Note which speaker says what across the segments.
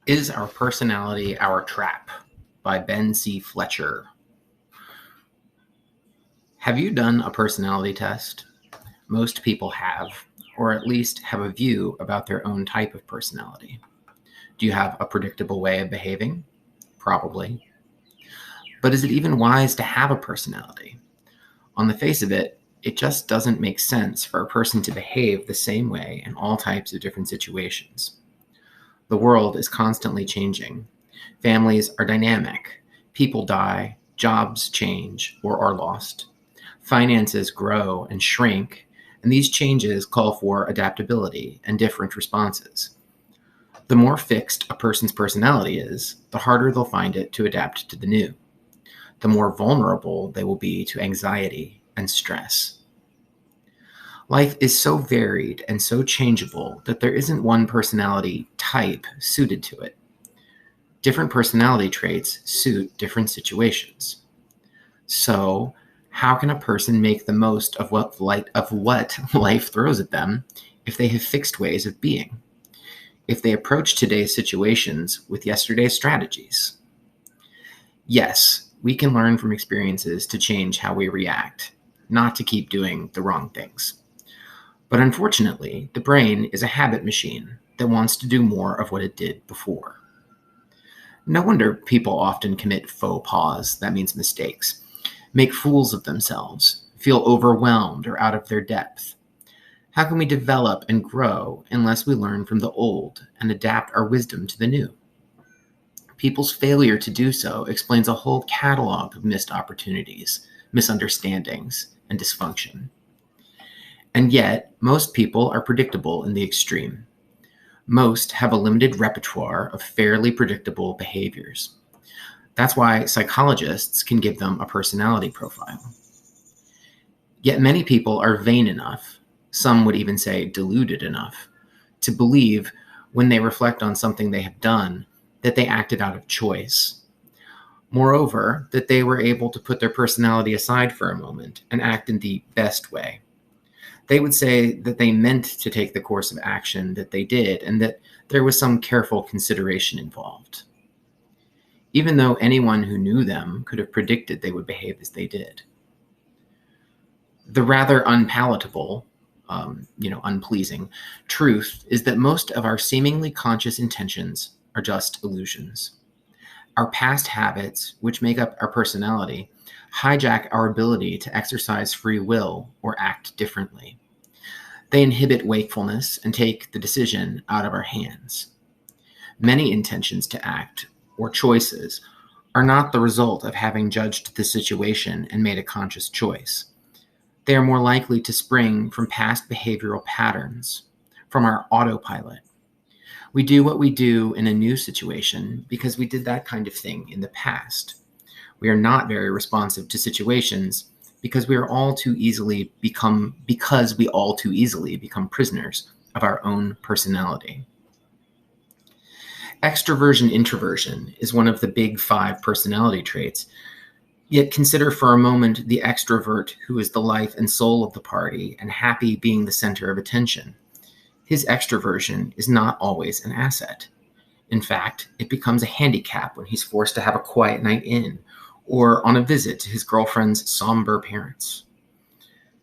Speaker 1: Is Our Personality Our Trap? By Ben C. Fletcher. Have you done a personality test? Most people have, or at least have a view about their own type of personality. Do you have a predictable way of behaving? Probably. But is it even wise to have a personality? On the face of it, it just doesn't make sense for a person to behave the same way in all types of different situations. The world is constantly changing. Families are dynamic. People die, jobs change or are lost. Finances grow and shrink, and these changes call for adaptability and different responses. The more fixed a person's personality is, the harder they'll find it to adapt to the new. The more vulnerable they will be to anxiety and stress. Life is so varied and so changeable that there isn't one personality type suited to it. Different personality traits suit different situations. So, how can a person make the most of what life throws at them if they have fixed ways of being? If they approach today's situations with yesterday's strategies? Yes, we can learn from experiences to change how we react, not to keep doing the wrong things. But unfortunately, the brain is a habit machine that wants to do more of what it did before. No wonder people often commit faux pas, that means mistakes, make fools of themselves, feel overwhelmed or out of their depth. How can we develop and grow unless we learn from the old and adapt our wisdom to the new? People's failure to do so explains a whole catalog of missed opportunities, misunderstandings, and dysfunction. And yet, most people are predictable in the extreme. Most have a limited repertoire of fairly predictable behaviors. That's why psychologists can give them a personality profile. Yet many people are vain enough, some would even say deluded enough, to believe when they reflect on something they have done that they acted out of choice. Moreover, that they were able to put their personality aside for a moment and act in the best way. They would say that they meant to take the course of action that they did and that there was some careful consideration involved, even though anyone who knew them could have predicted they would behave as they did. The rather unpalatable, unpleasing truth is that most of our seemingly conscious intentions are just illusions. Our past habits, which make up our personality, hijack our ability to exercise free will or act differently. They inhibit wakefulness and take the decision out of our hands. Many intentions to act, or choices, are not the result of having judged the situation and made a conscious choice. They are more likely to spring from past behavioral patterns, from our autopilot. We do what we do in a new situation because we did that kind of thing in the past. We are not very responsive to situations because we all too easily become prisoners of our own personality. Extraversion introversion is one of the big 5 personality traits. Yet consider for a moment the extrovert who is the life and soul of the party and happy being the center of attention. His extroversion is not always an asset. In fact, it becomes a handicap when he's forced to have a quiet night in or on a visit to his girlfriend's somber parents.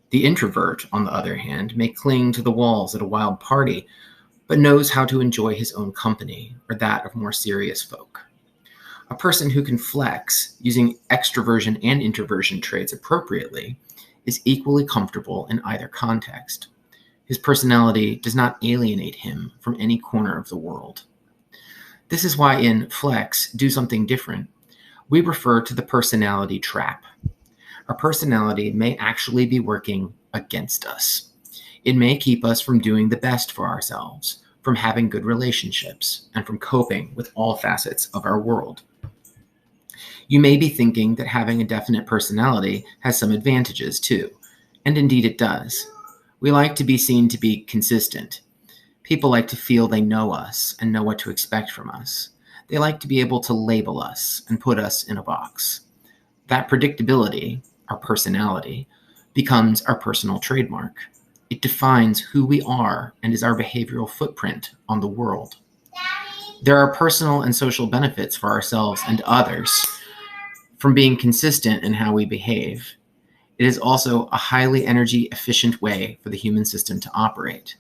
Speaker 1: The introvert, on the other hand, may cling to the walls at a wild party, but knows how to enjoy his own company or that of more serious folk. A person who can flex using extroversion and introversion traits appropriately is equally comfortable in either context. His personality does not alienate him from any corner of the world. This is why in Flex, Do Something Different, we refer to the personality trap. Our personality may actually be working against us. It may keep us from doing the best for ourselves, from having good relationships, and from coping with all facets of our world. You may be thinking that having a definite personality has some advantages too, and indeed it does. We like to be seen to be consistent. People like to feel they know us and know what to expect from us. They like to be able to label us and put us in a box. That predictability, our personality, becomes our personal trademark. It defines who we are and is our behavioral footprint on the world. There are personal and social benefits for ourselves and others from being consistent in how we behave. It is also a highly energy efficient way for the human system to operate.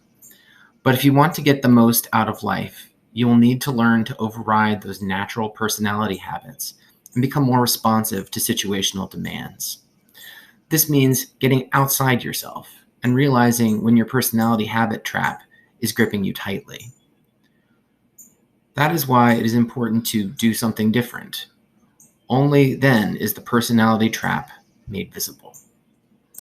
Speaker 1: But if you want to get the most out of life, you will need to learn to override those natural personality habits and become more responsive to situational demands. This means getting outside yourself and realizing when your personality habit trap is gripping you tightly. That is why it is important to do something different. Only then is the personality trap made visible.